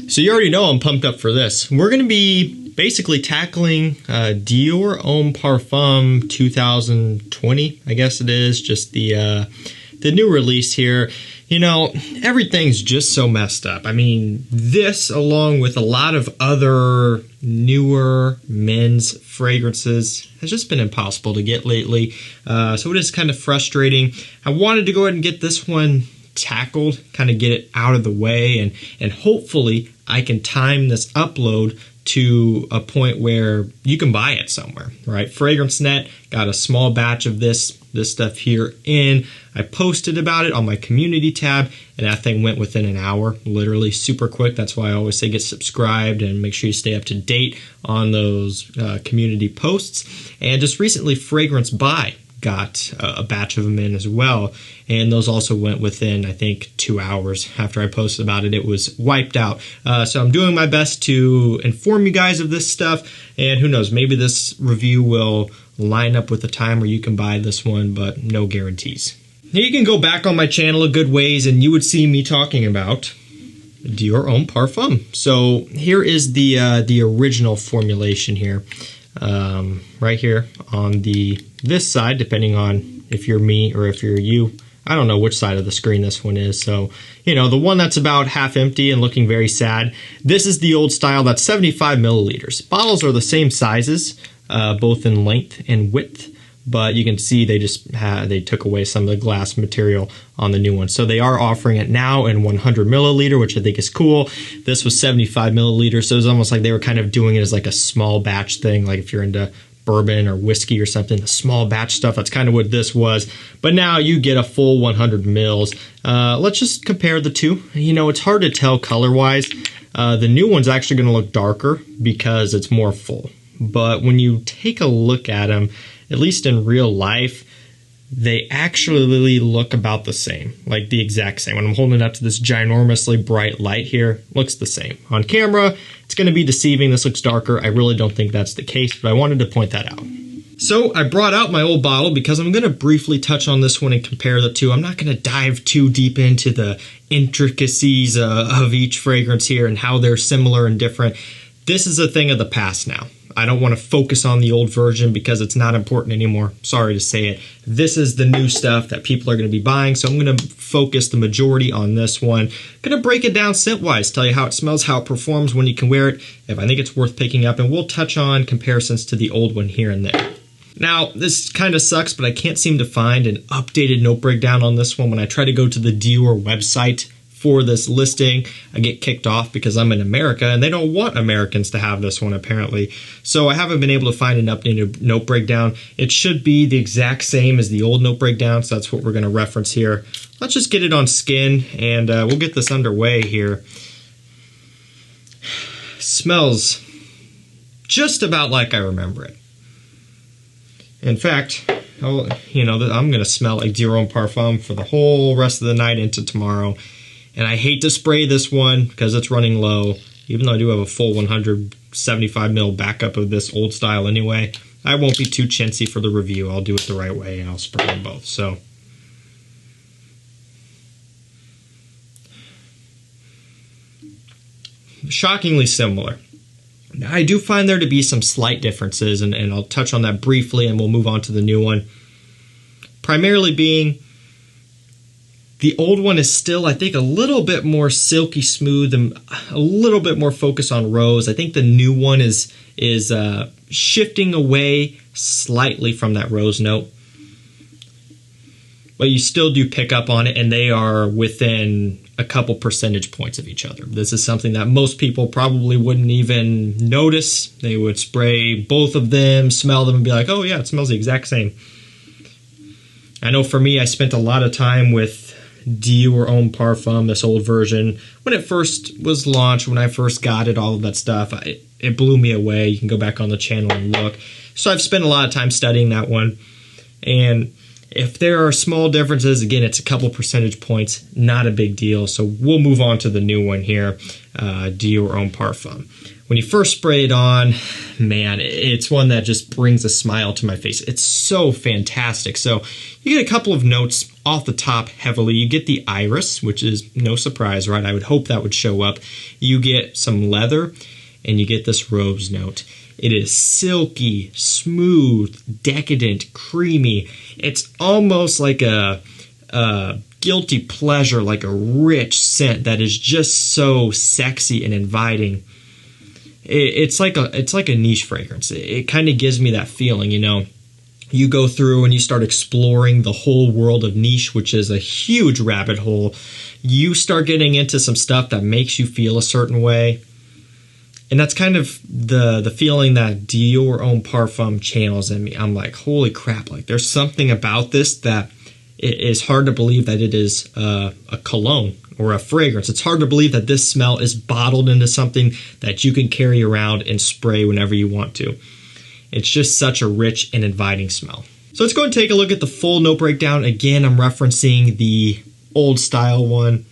So you already know I'm pumped up for this. We're going to be basically tackling Dior Homme Parfum 2020, I guess it is, just the new release here. You know, everything's just so messed up. I mean, this, along with a lot of other newer men's fragrances, has just been impossible to get lately. So it is kind of frustrating. I wanted to go ahead and get this one tackled, kind of get it out of the way, and hopefully I can time this upload to a point where you can buy it somewhere, right? FragranceNet got a small batch of this stuff here in. I posted about it on my community tab, and that thing went within an hour, literally super quick. That's why I always say get subscribed and make sure you stay up to date on those community posts. And just recently, Fragrance By got a batch of them in as well, and those also went within, I think, 2 hours after I posted about it. It was wiped out. So I'm doing my best to inform you guys of this stuff, and who knows, maybe this review will line up with the time where you can buy this one, but no guarantees. Now you can go back on my channel a good ways and you would see me talking about Dior Homme Parfum. So here is the original formulation here. Right here on this side, depending on if you're me or if you're you. I don't know which side of the screen this one is. So, you know, the one that's about half empty and looking very sad. This is the old style, that's 75 milliliters. Bottles are the same sizes, both in length and width, but you can see they took away some of the glass material on the new one. So they are offering it now in 100 milliliter, which I think is cool. This was 75 milliliters, so it was almost like they were kind of doing it as like a small batch thing, like if you're into bourbon or whiskey or something, the small batch stuff, that's kind of what this was. But now you get a full 100 mils. Let's just compare the two. You know, it's hard to tell color-wise. The new one's actually going to look darker because it's more full. But when you take a look at them, at least in real life, they actually look about the same, like the exact same. When I'm holding it up to this ginormously bright light here, looks the same. On camera, it's going to be deceiving. This looks darker. I really don't think that's the case, but I wanted to point that out. So I brought out my old bottle because I'm going to briefly touch on this one and compare the two. I'm not going to dive too deep into the intricacies of each fragrance here and how they're similar and different. This is a thing of the past now. I don't want to focus on the old version because it's not important anymore. Sorry to say it. This is the new stuff that people are going to be buying, so I'm going to focus the majority on this one. Going to break it down scent-wise, tell you how it smells, how it performs, when you can wear it, if I think it's worth picking up, and we'll touch on comparisons to the old one here and there. Now, this kind of sucks, but I can't seem to find an updated note breakdown on this one. When I try to go to the Dior website for this listing, I get kicked off because I'm in America and they don't want Americans to have this one apparently. So I haven't been able to find an updated note breakdown. It should be the exact same as the old note breakdown, so that's what we're going to reference here. Let's just get it on skin and we'll get this underway here. Smells just about like I remember it. In fact, you know, I'm going to smell like Dior Homme Parfum for the whole rest of the night into tomorrow. And I hate to spray this one because it's running low, even though I do have a full 175 ml backup of this old style anyway. I won't be too chintzy for the review. I'll do it the right way and I'll spray them both. So, shockingly similar. Now, I do find there to be some slight differences, and I'll touch on that briefly and we'll move on to the new one. Primarily being, the old one is still, I think, a little bit more silky smooth and a little bit more focused on rose. I think the new one is shifting away slightly from that rose note. But you still do pick up on it, and they are within a couple percentage points of each other. This is something that most people probably wouldn't even notice. They would spray both of them, smell them, and be like, oh yeah, it smells the exact same. I know for me, I spent a lot of time with Dior Homme Parfum, this old version. When it first was launched, when I first got it, all of that stuff, it blew me away. You can go back on the channel and look. So I've spent a lot of time studying that one. And if there are small differences, again, it's a couple percentage points, not a big deal. So we'll move on to the new one here, Dior Homme Parfum. when you first spray it on, man, it's one that just brings a smile to my face. It's so fantastic. So you get a couple of notes off the top heavily. You get the iris, which is no surprise, right? I would hope that would show up. You get some leather, and you get this rose note. It is silky, smooth, decadent, creamy. It's almost like a guilty pleasure, like a rich scent that is just so sexy and inviting. It's like a niche fragrance. It kind of gives me that feeling, you know. You go through and you start exploring the whole world of niche, which is a huge rabbit hole. You start getting into some stuff that makes you feel a certain way. And that's kind of the feeling that Dior Homme Parfum channels in me. I'm like, holy crap, like there's something about this that it is hard to believe that it is a cologne or a fragrance. It's hard to believe that this smell is bottled into something that you can carry around and spray whenever you want to. It's just such a rich and inviting smell. So let's go and take a look at the full note breakdown. Again, I'm referencing the old style one,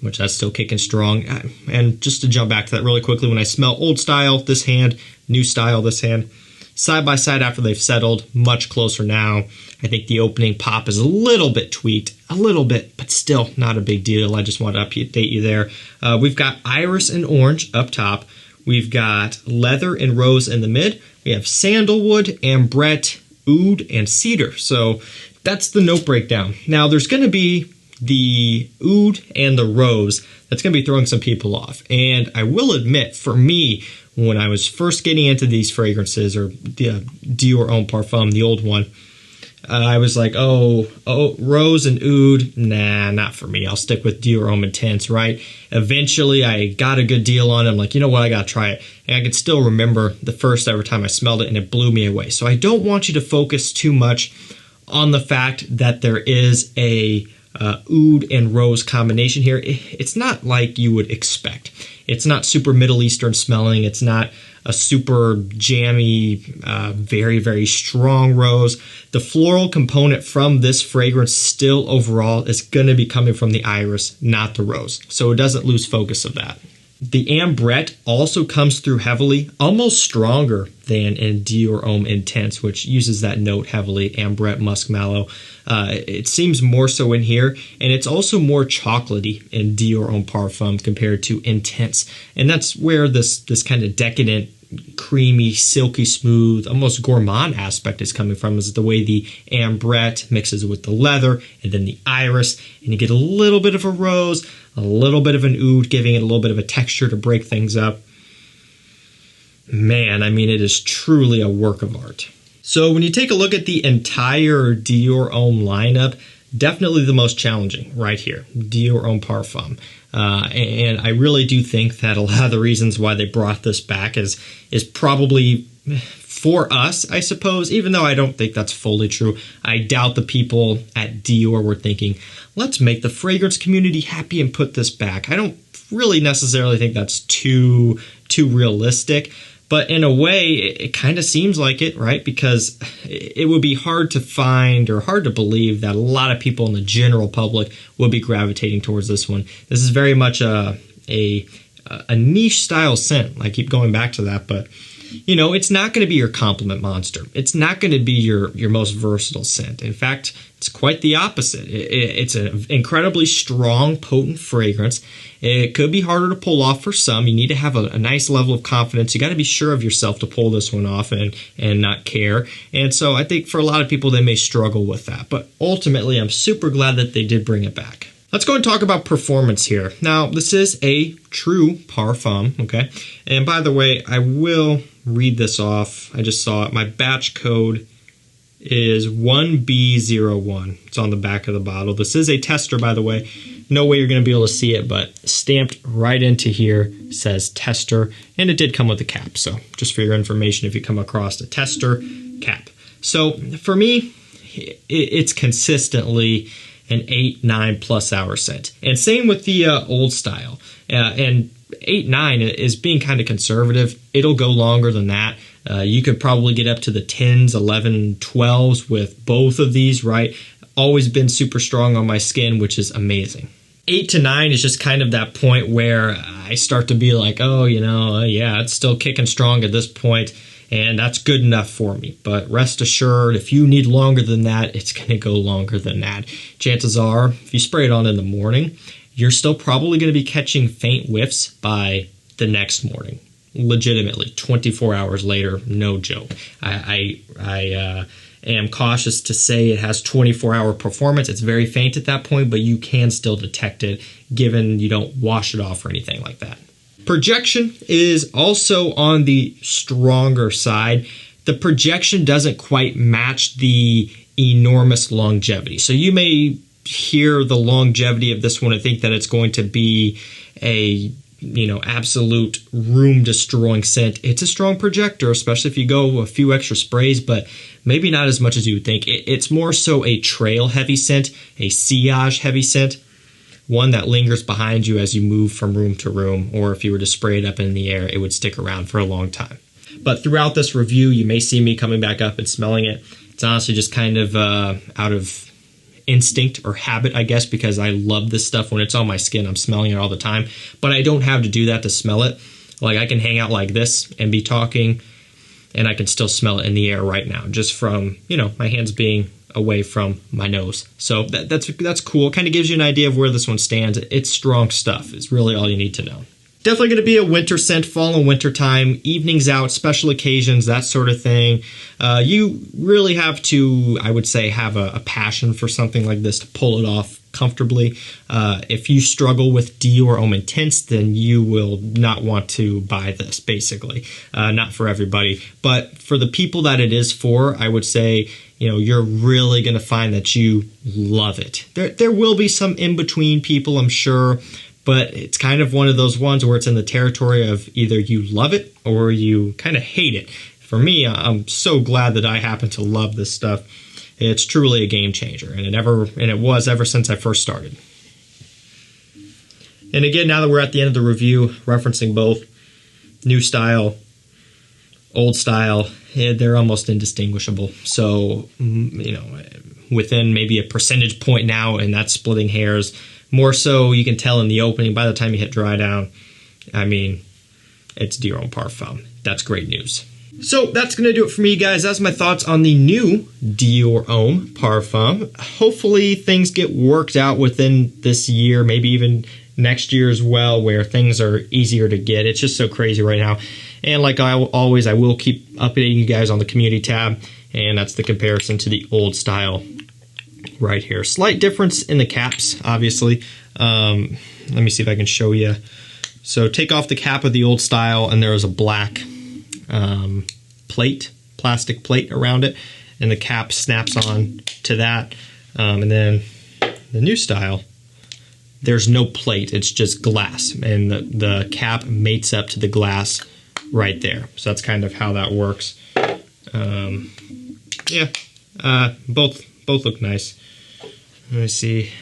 which that's still kicking strong. And just to jump back to that really quickly, when I smell old style, this hand, new style, this hand, side by side after they've settled, much closer now. I think the opening pop is a little bit tweaked, a little bit, but still not a big deal. I just want to update you there. We've got iris and orange up top. We've got leather and rose in the mid. We have sandalwood, ambrette, oud, and cedar. So that's the note breakdown. Now there's going to be the oud and the rose that's going to be throwing some people off. And I will admit, for me, when I was first getting into these fragrances, or the Dior Homme Parfum, the old one, I was like, oh, rose and oud, nah, not for me. I'll stick with Dior Homme Intense, right? Eventually, I got a good deal on it. I'm like, you know what, I gotta try it. And I can still remember the first ever time I smelled it, and it blew me away. So I don't want you to focus too much on the fact that there is a oud and rose combination here. It's not like you would expect. It's not super Middle Eastern smelling. It's not a super jammy, very, very strong rose. The floral component from this fragrance still overall is going to be coming from the iris, not the rose. So it doesn't lose focus of that. The ambrette also comes through heavily, almost stronger than in Dior Homme Intense, which uses that note heavily, ambrette, musk mallow. It seems more so in here, and it's also more chocolatey in Dior Homme Parfum compared to Intense. And that's where this kind of decadent, creamy, silky smooth, almost gourmand aspect is coming from, is the way the ambrette mixes with the leather and then the iris, and you get a little bit of a rose, a little bit of an oud, giving it a little bit of a texture to break things up. Man, I mean, it is truly a work of art. So when you take a look at the entire Dior Homme lineup, definitely the most challenging right here, Dior Homme Parfum. And I really do think that a lot of the reasons why they brought this back is probably for us, I suppose, even though I don't think that's fully true. I doubt the people at Dior were thinking, let's make the fragrance community happy and put this back. I don't really necessarily think that's too realistic. But in a way, it kind of seems like it, right? Because it would be hard to find or hard to believe that a lot of people in the general public would be gravitating towards this one. This is very much a niche style scent. I keep going back to that, but you know, it's not going to be your compliment monster. It's not going to be your most versatile scent. In fact, it's quite the opposite. It's an incredibly strong, potent fragrance. It could be harder to pull off for some. You need to have a nice level of confidence. You got to be sure of yourself to pull this one off and not care. And so I think for a lot of people, they may struggle with that. But ultimately, I'm super glad that they did bring it back. Let's go and talk about performance here. Now, this is a true parfum, okay? And by the way, I will read this off. I just saw it. My batch code is 1B01. It's on the back of the bottle. This is a tester, by the way. No way you're going to be able to see it, but stamped right into here says tester, and it did come with a cap. So just for your information, if you come across a tester cap. So for me, it's consistently an 8-9+ hour scent. And same with the old style. And 8-9 is being kind of conservative. It'll go longer than that. You could probably get up to the 10s, 11, 12s with both of these, right? Always been super strong on my skin, which is amazing. 8 to 9 is just kind of that point where I start to be like, oh, yeah, it's still kicking strong at this point, and that's good enough for me. But rest assured, if you need longer than that, it's going to go longer than that. Chances are, if you spray it on in the morning, you're still probably going to be catching faint whiffs by the next morning. Legitimately, 24 hours later, no joke. I am cautious to say it has 24-hour performance. It's very faint at that point, but you can still detect it given you don't wash it off or anything like that. Projection is also on the stronger side. The projection doesn't quite match the enormous longevity. So you may hear the longevity of this one and think that it's going to be a absolute room destroying scent. It's a strong projector, especially if you go a few extra sprays, but maybe not as much as you would think. It's more so a trail heavy scent, a sillage heavy scent, one that lingers behind you as you move from room to room, or if you were to spray it up in the air, it would stick around for a long time. But throughout this review, you may see me coming back up and smelling it. It's honestly just kind of out of instinct or habit, I guess, because I love this stuff. When it's on my skin, I'm smelling it all the time, but I don't have to do that to smell it. Like, I can hang out like this and be talking, and I can still smell it in the air right now, just from, my hands being away from my nose. So that's cool. It kind of gives you an idea of where this one stands. It's strong stuff. It's really all you need to know. Definitely going to be a winter scent, fall and winter time, evenings out, special occasions, that sort of thing. You really have to, I would say, have a passion for something like this to pull it off comfortably. If you struggle with Dior Homme Intense, then you will not want to buy this, basically. Not for everybody. But for the people that it is for, I would say, you're really going to find that you love it. There will be some in-between people, I'm sure, but it's kind of one of those ones where it's in the territory of either you love it or you kind of hate it. For me, I'm so glad that I happen to love this stuff. It's truly a game changer, and it was ever since I first started. And again, now that we're at the end of the review, referencing both new style, old style, they're almost indistinguishable. So, within maybe a percentage point now, and that's splitting hairs. More so, you can tell in the opening, by the time you hit dry down, it's Dior Homme Parfum. That's great news. So that's going to do it for me, guys. That's my thoughts on the new Dior Homme Parfum. Hopefully things get worked out within this year, maybe even next year as well, where things are easier to get. It's just so crazy right now. And like I will keep updating you guys on the community tab, and that's the comparison to the old style right here. Slight difference in the caps, obviously. Let me see if I can show you. So take off the cap of the old style, and there is a black plastic plate around it, and the cap snaps on to that. And then the new style, there's no plate, it's just glass, and the cap mates up to the glass right there. So that's kind of how that works. Both look nice. Let me see.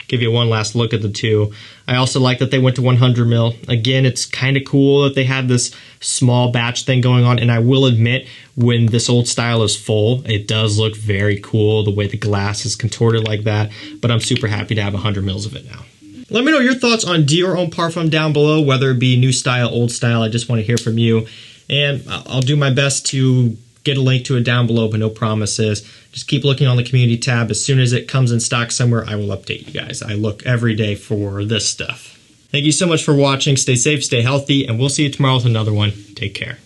Give you one last look at the two. I also like that they went to 100 mil. Again, it's kind of cool that they had this small batch thing going on, and I will admit, when this old style is full, it does look very cool, the way the glass is contorted like that, but I'm super happy to have 100 mils of it now. Let me know your thoughts on Dior Homme Parfum down below, whether it be new style, old style. I just want to hear from you, and I'll do my best to get a link to it down below, but no promises. Just keep looking on the community tab. As soon as it comes in stock somewhere, I will update you guys. I look every day for this stuff. Thank you so much for watching. Stay safe, stay healthy, and we'll see you tomorrow with another one. Take care.